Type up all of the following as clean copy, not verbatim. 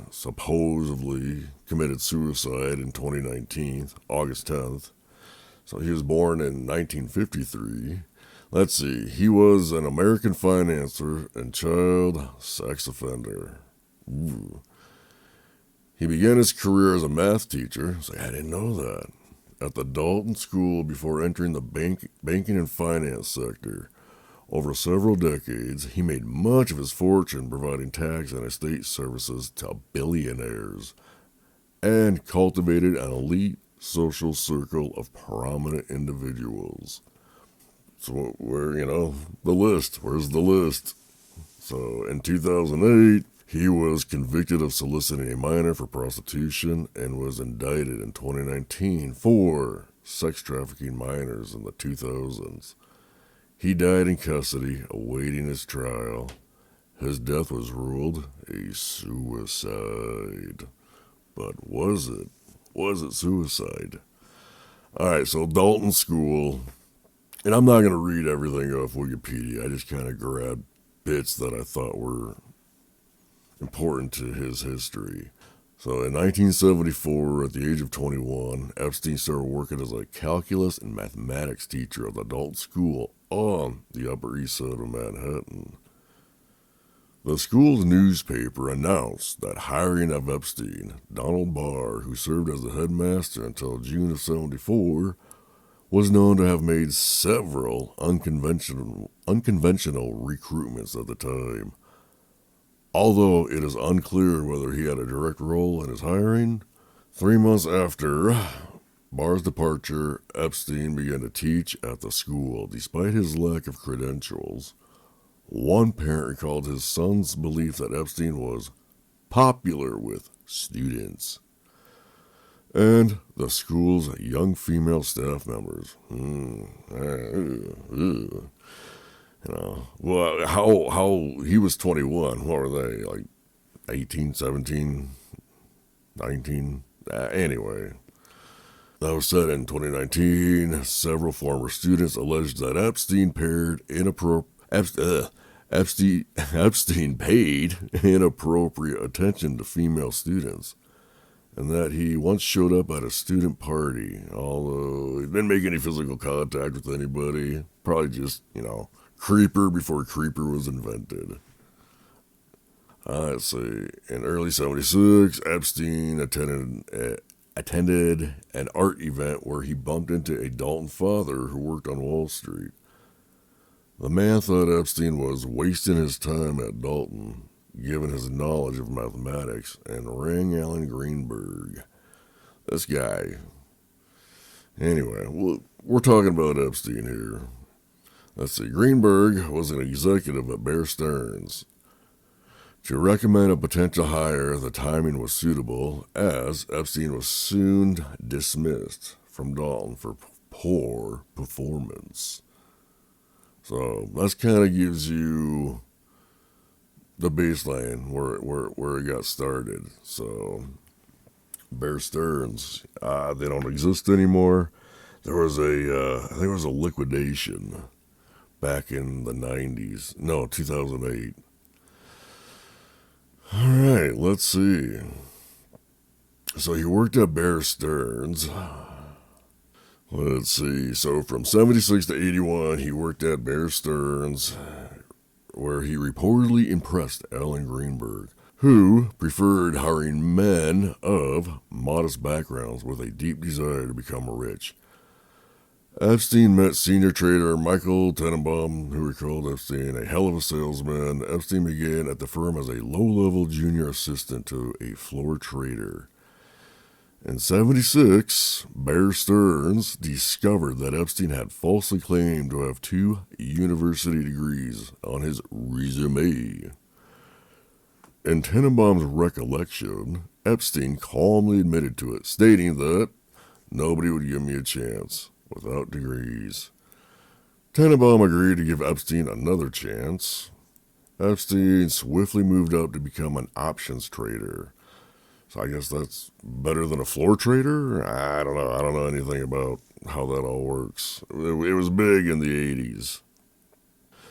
supposedly committed suicide in 2019, August 10th. So he was born in 1953. Let's see, he was an American financier and child sex offender. Ooh. He began his career as a math teacher. It's like, I didn't know that. At the Dalton School before entering the banking and finance sector. Over several decades, he made much of his fortune providing tax and estate services to billionaires and cultivated an elite social circle of prominent individuals. So, the list? Where's the list? So, in 2008, he was convicted of soliciting a minor for prostitution and was indicted in 2019 for sex trafficking minors in the 2000s. He died in custody, awaiting his trial. His death was ruled a suicide. But was it? Was it suicide? Alright, so Dalton School. And I'm not going to read everything off Wikipedia. I just kind of grabbed bits that I thought were important to his history. So in 1974, at the age of 21, Epstein started working as a calculus and mathematics teacher at the Dalton School on the Upper East Side of Manhattan. The school's newspaper announced that hiring of Epstein, Donald Barr, who served as the headmaster until June of 74, was known to have made several unconventional recruitments at the time. Although it is unclear whether he had a direct role in his hiring, 3 months after Barr's departure, Epstein began to teach at the school despite his lack of credentials. One parent recalled his son's belief that Epstein was popular with students and the school's young female staff members. Well, how he was 21. What were they, like 18, 17, 19? Anyway, that was said in 2019. Several former students alleged that Epstein paid inappropriate attention to female students, and that he once showed up at a student party, although he didn't make any physical contact with anybody. Probably just, creeper before creeper was invented. Let's see. In early 76, Epstein attended an art event where he bumped into a Dalton father who worked on Wall Street. The man thought Epstein was wasting his time at Dalton, given his knowledge of mathematics, and rang Alan Greenberg. This guy. Anyway, we're talking about Epstein here. Let's see. Greenberg was an executive at Bear Stearns. To recommend a potential hire, the timing was suitable, as Epstein was soon dismissed from Dalton for poor performance. So that kind of gives you the baseline where it got started. So Bear Stearns, they don't exist anymore. There was I think there was a liquidation back in the 90s. No, 2008. All right, let's see. So he worked at Bear Stearns. Let's see. So from 76 to 81, he worked at Bear Stearns, where he reportedly impressed Alan Greenberg, who preferred hiring men of modest backgrounds with a deep desire to become rich. Epstein met senior trader Michael Tenenbaum, who recalled Epstein a hell of a salesman. Epstein began at the firm as a low-level junior assistant to a floor trader. In 76, Bear Stearns discovered that Epstein had falsely claimed to have 2 university degrees on his resume. In Tenenbaum's recollection, Epstein calmly admitted to it, stating that nobody would give me a chance without degrees. Tenenbaum agreed to give Epstein another chance. Epstein swiftly moved up to become an options trader. So I guess that's better than a floor trader? I don't know. I don't know anything about how that all works. It was big in the 80s.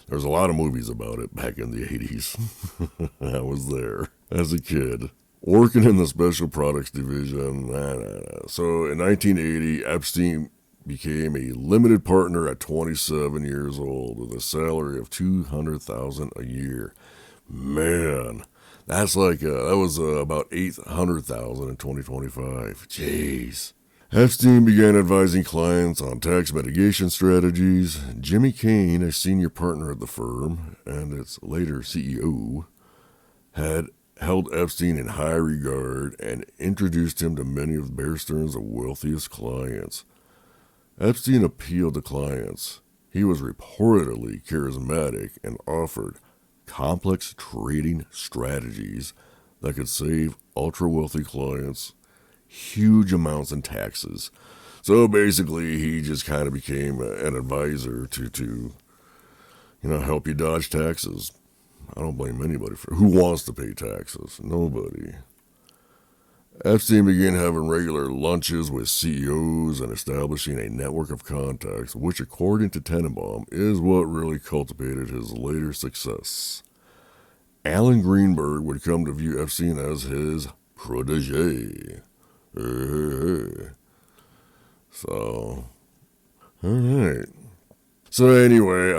There was a lot of movies about it back in the 80s. I was there as a kid. working in the special products division. So in 1980, Epstein became a limited partner at 27 years old with a salary of $200,000 a year. Man, that's like that was about 800,000 in 2025. Jeez. Epstein began advising clients on tax mitigation strategies. Jimmy Kane, a senior partner at the firm and its later CEO, had held Epstein in high regard and introduced him to many of Bear Stearns' wealthiest clients. Epstein appealed to clients. He was reportedly charismatic and offered complex trading strategies that could save ultra-wealthy clients huge amounts in taxes. So basically, he just kind of became an advisor to help you dodge taxes. I don't blame anybody for who wants to pay taxes. Nobody. Epstein began having regular lunches with CEOs and establishing a network of contacts, which, according to Tenenbaum, is what really cultivated his later success. Alan Greenberg would come to view Epstein as his protege. So, alright. So anyway,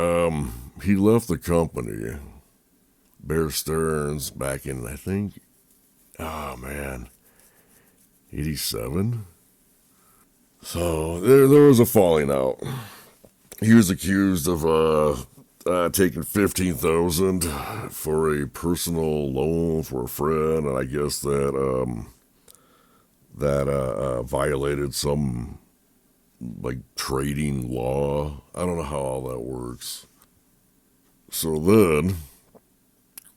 he left the company, Bear Stearns, back in, I think, 87? So, there was a falling out. He was accused of, taking $15,000 for a personal loan for a friend, and I guess that violated some like trading law. I don't know how all that works. So then,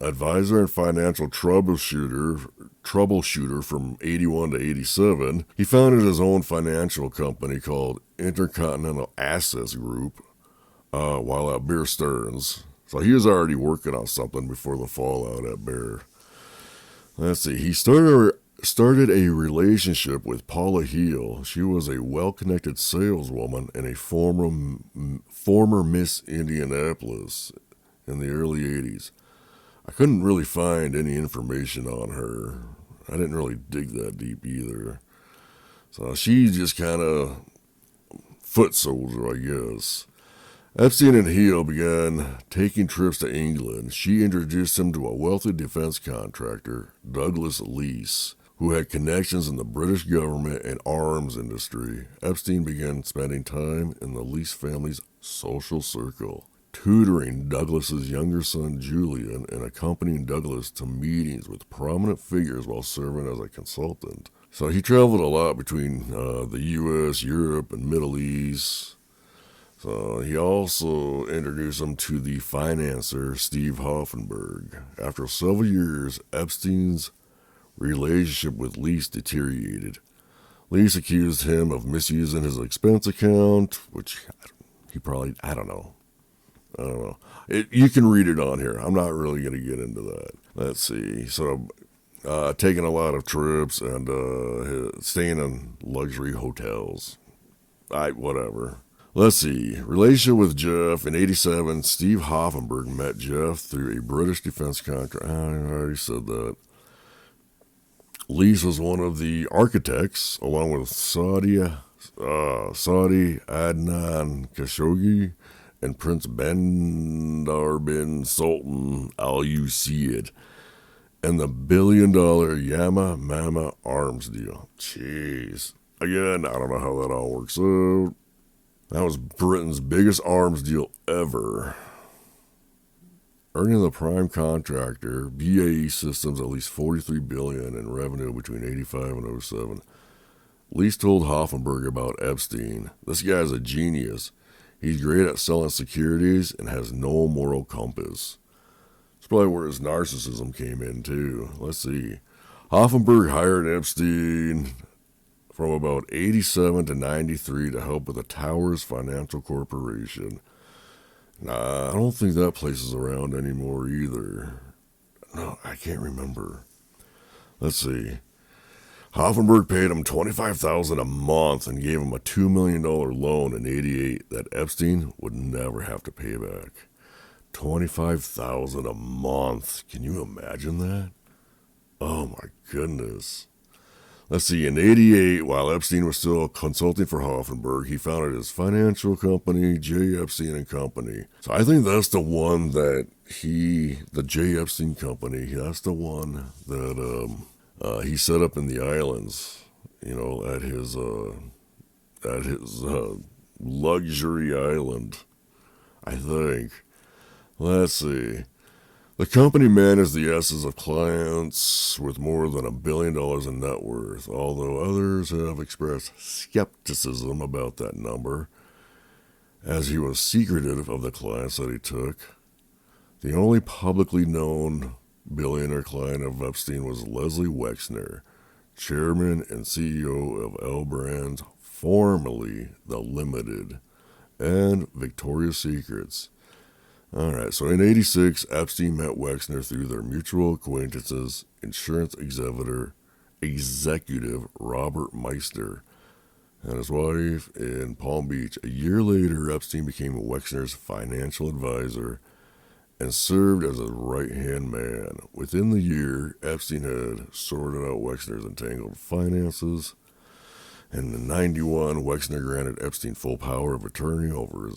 advisor and financial troubleshooter from 81 to 87, he founded his own financial company called Intercontinental Assets Group while at Bear Stearns. So he was already working on something before the fallout at Bear. Let's see. He started a relationship with Paula Heel. She was a well-connected saleswoman and a former Miss Indianapolis in the early 80s. I couldn't really find any information on her. I didn't really dig that deep either. So she's just kind of foot soldier, I guess. Epstein and Heel began taking trips to England. She introduced him to a wealthy defense contractor, Douglas Leese, who had connections in the British government and arms industry. Epstein began spending time in the Leese family's social circle, tutoring Douglas's younger son Julian and accompanying Douglas to meetings with prominent figures while serving as a consultant. So he traveled a lot between the U.S., Europe, and Middle East. So he also introduced him to the financier Steve Hoffenberg. After several years, Epstein's relationship with Leese deteriorated. Leese accused him of misusing his expense account, which he probably, I don't know. You can read it on here. I'm not really going to get into that. Let's see. So, taking a lot of trips and staying in luxury hotels. Whatever. Let's see. Relationship with Jeff. In 87, Steve Hoffenberg met Jeff through a British defense contract. I already said that. Leese was one of the architects, along with Saudi Adnan Khashoggi and Prince Bandar bin Sultan Al Usaid, and the billion-dollar Yamama arms deal. Jeez. Again, I don't know how that all works out. That was Britain's biggest arms deal ever, earning the prime contractor, BAE Systems, at least $43 billion in revenue between 85 and 07. Leese told Hoffenberg about Epstein. This guy's a genius. He's great at selling securities and has no moral compass. That's probably where his narcissism came in, too. Let's see. Hoffenberg hired Epstein from about 87 to 93 to help with the Towers Financial Corporation. Nah, I don't think that place is around anymore either. No, I can't remember. Let's see. Hoffenberg paid him $25,000 a month and gave him a $2 million loan in 88 that Epstein would never have to pay back. $25,000 a month. Can you imagine that? Oh my goodness. Let's see, in 88, while Epstein was still consulting for Hoffenberg, he founded his financial company, J. Epstein and Company. So I think that's the one that the J. Epstein Company, that's the one that he set up in the islands, at his luxury island, I think. Let's see. The company managed the assets of clients with more than $1 billion in net worth, although others have expressed skepticism about that number, as he was secretive of the clients that he took. The only publicly known billionaire client of Epstein was Leslie Wexner, chairman and CEO of L Brands, formerly The Limited, and Victoria's Secrets. All right, so in 86, Epstein met Wexner through their mutual acquaintances, insurance executive Robert Meister, and his wife in Palm Beach. A year later, Epstein became Wexner's financial advisor and served as his right-hand man. Within the year, Epstein had sorted out Wexner's entangled finances, and in 91, Wexner granted Epstein full power of attorney over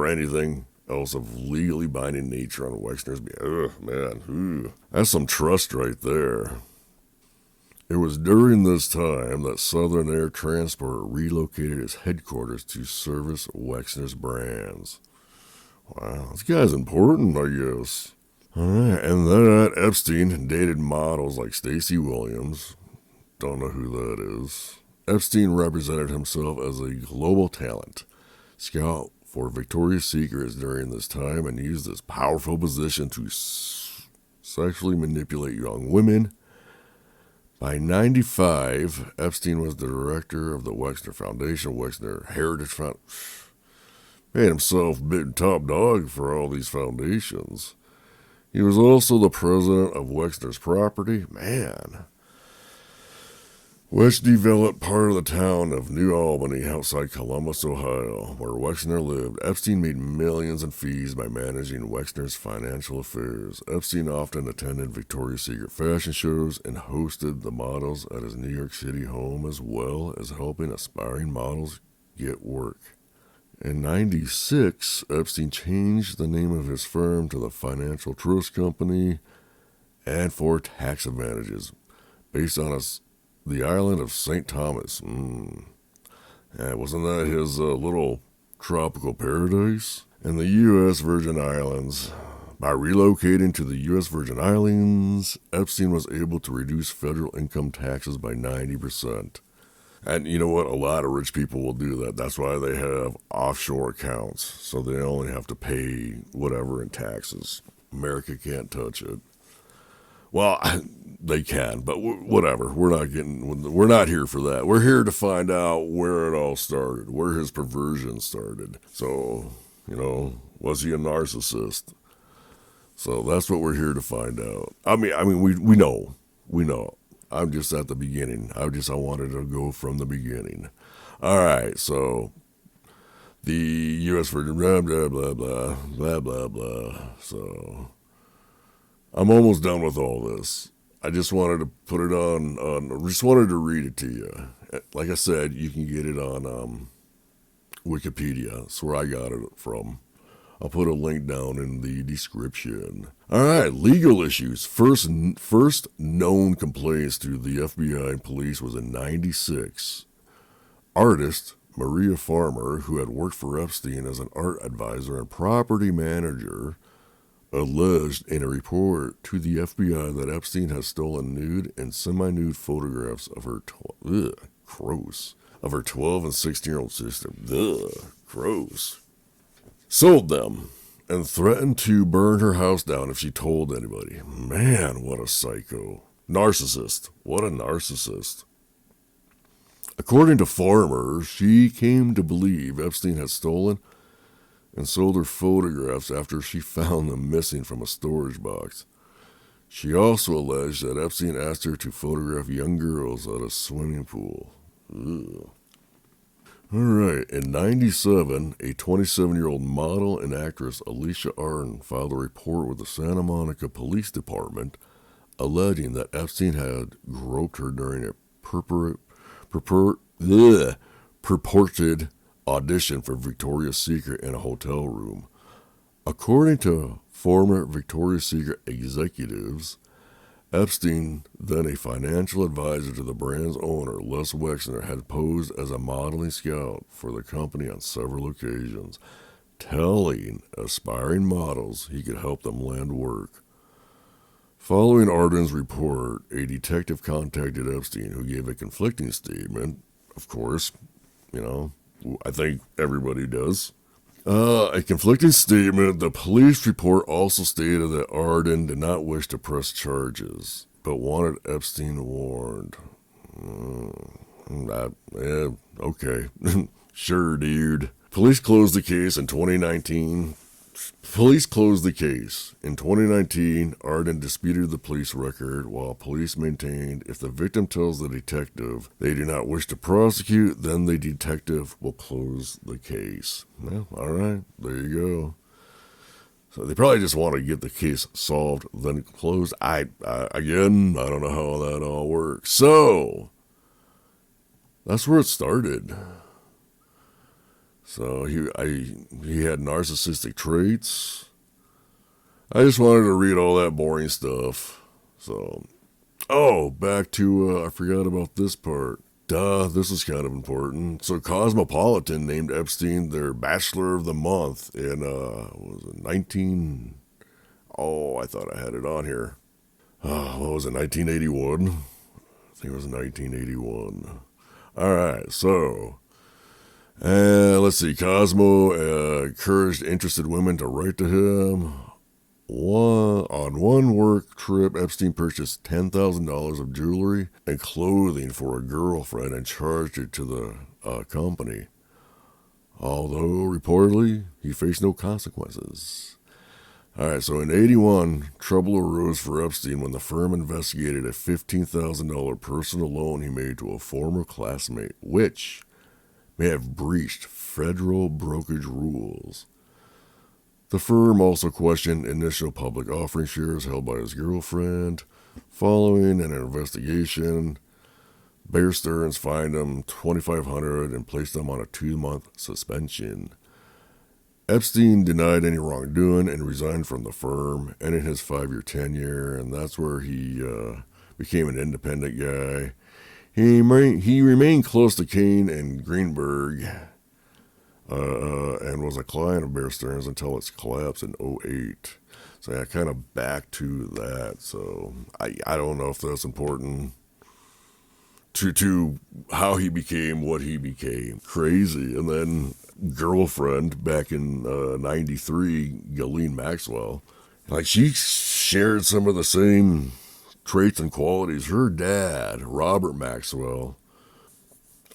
anything else of legally binding nature on Wexner's behalf. That's some trust right there. It was during this time that Southern Air Transport relocated its headquarters to service Wexner's brands. Wow, this guy's important, I guess. Alright, and that Epstein dated models like Stacey Williams. Don't know who that is. Epstein represented himself as a global talent scout for Victoria's Secrets during this time and used his powerful position to sexually manipulate young women. By 95, Epstein was the director of the Wexner Foundation, Wexner Heritage Foundation. Made himself big top dog for all these foundations. He was also the president of Wexner's Property. Which developed part of the town of New Albany outside Columbus, Ohio, where Wexner lived. Epstein made millions in fees by managing Wexner's financial affairs. Epstein often attended Victoria's Secret fashion shows and hosted the models at his New York City home, as well as helping aspiring models get work. In 96, Epstein changed the name of his firm to the Financial Trust Company, and for tax advantages, based on the island of St. Thomas. Wasn't that his little tropical paradise? And the U.S. Virgin Islands. By relocating to the U.S. Virgin Islands, Epstein was able to reduce federal income taxes by 90%. And you know what? A lot of rich people will do that. That's why they have offshore accounts. So they only have to pay whatever in taxes. America can't touch it. Well, they can, but whatever. We're not here for that. We're here to find out where it all started, where his perversion started. So, was he a narcissist? So that's what we're here to find out. I mean, we know. I'm just at the beginning. I wanted to go from the beginning. All right, so the U.S. Virgin, blah, blah, blah, blah, blah, blah, blah. So I'm almost done with all this. I just wanted to put it just wanted to read it to you. Like I said, you can get it on Wikipedia. That's where I got it from. I'll put a link down in the description. All right, legal issues. First known complaints to the FBI and police was in 96. Artist Maria Farmer, who had worked for Epstein as an art advisor and property manager, alleged in a report to the FBI that Epstein has stolen nude and semi-nude photographs of her 12 and 16-year-old sister. Gross. Sold them and threatened to burn her house down if she told anybody. Man, what a psycho. Narcissist. What a narcissist. According to Farmer, she came to believe Epstein had stolen and sold her photographs after she found them missing from a storage box. She also alleged that Epstein asked her to photograph young girls at a swimming pool. Ugh. All right, in 97, a 27-year-old model and actress, Alicia Arden, filed a report with the Santa Monica Police Department alleging that Epstein had groped her during a purported audition for Victoria's Secret in a hotel room. According to former Victoria's Secret executives, Epstein, then a financial advisor to the brand's owner, Les Wexner, had posed as a modeling scout for the company on several occasions, telling aspiring models he could help them land work. Following Arden's report, a detective contacted Epstein, who gave a conflicting statement. Of course, I think everybody does. A conflicting statement. The police report also stated that Arden did not wish to press charges, but wanted Epstein warned. Okay. Sure, dude. Police closed the case in 2019. In 2019, Arden disputed the police record, while police maintained if the victim tells the detective they do not wish to prosecute, then the detective will close the case. Well, all right, there you go. So they probably just want to get the case solved, then closed. Again, I don't know how that all works. So that's where it started. So he had narcissistic traits. I just wanted to read all that boring stuff. So, back to, I forgot about this part. This is kind of important. So Cosmopolitan named Epstein their Bachelor of the Month in, what was it, I thought I had it on here. What was it, 1981? I think it was 1981. All right, so... let's see. Cosmo encouraged interested women to write to him. On one work trip, Epstein purchased $10,000 of jewelry and clothing for a girlfriend and charged it to the company. Although, reportedly, he faced no consequences. Alright, so in 81, trouble arose for Epstein when the firm investigated a $15,000 personal loan he made to a former classmate, which may have breached federal brokerage rules. The firm also questioned initial public offering shares held by his girlfriend. Following an investigation, Bear Stearns fined him $2,500 and placed him on a 2-month suspension. Epstein denied any wrongdoing and resigned from the firm, ending his 5-year tenure, and that's where he became an independent guy. He remained close to Kane and Greenberg, and was a client of Bear Stearns until its collapse in 2008. So yeah, kind of back to that. So I don't know if that's important to how he became what he became. Crazy. And then girlfriend back in 93, Ghislaine Maxwell, like she shared some of the same traits and qualities. Her dad, Robert Maxwell,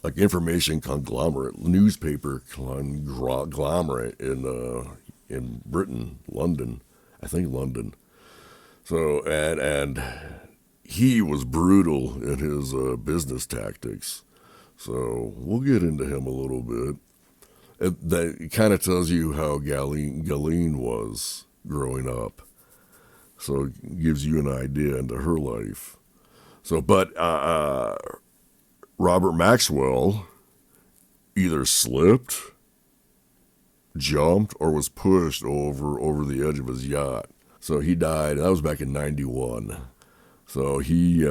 like information conglomerate, newspaper conglomerate in Britain, London, I think London. So and he was brutal in his business tactics. So we'll get into him a little bit. That kind of tells you how Ghislaine was growing up. So it gives you an idea into her life. So, but Robert Maxwell either slipped, jumped, or was pushed over the edge of his yacht. So he died. That was back in 91. So he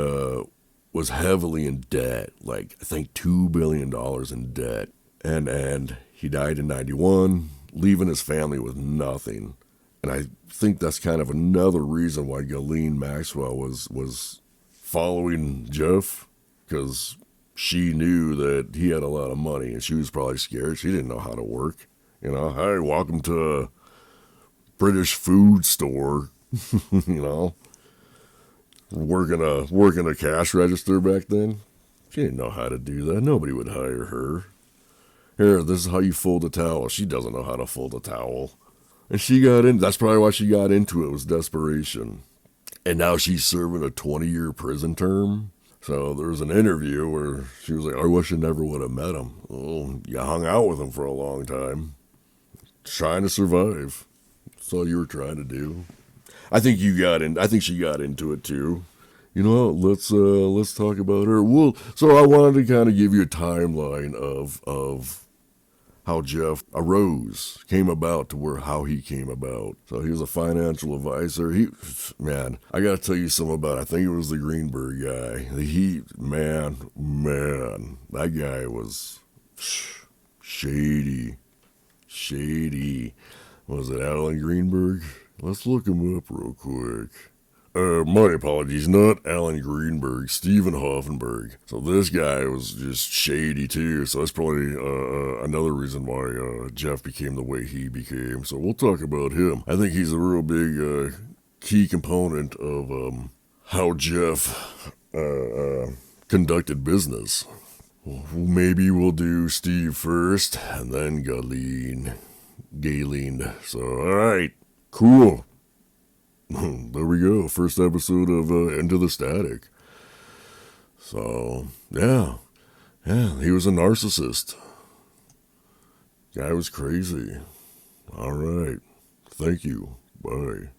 was heavily in debt, like I think $2 billion in debt. And he died in 91, leaving his family with nothing. And I think that's kind of another reason why Ghislaine Maxwell was following Jeff, because she knew that he had a lot of money and she was probably scared. She didn't know how to work. Hey, welcome to a British food store, working a cash register back then. She didn't know how to do that. Nobody would hire her. Here, this is how you fold a towel. She doesn't know how to fold a towel. And she got in. That's probably why she got into it, was desperation. And now she's serving a 20-year prison term. So there was an interview where she was like, I wish I never would have met him. Oh, you hung out with him for a long time. Trying to survive. That's all you were trying to do. I think she got into it too. You know, let's talk about her. Well, so I wanted to kind of give you a timeline of how Jeff arose, came about to where how he came about. So he was a financial advisor. Man, I gotta tell you something about. I think it was the Greenberg guy. Man, that guy was shady, shady. Was it Alan Greenberg? Let's look him up real quick. My apologies, not Alan Greenberg, Stephen Hoffenberg. So this guy was just shady too. So that's probably another reason why Jeff became the way he became. So we'll talk about him. I think he's a real big key component of how Jeff conducted business. Well, maybe we'll do Steve first, and then Galen. So all right, cool. There we go. First episode of Into the Static. So, yeah, he was a narcissist. Guy was crazy. All right. Thank you. Bye.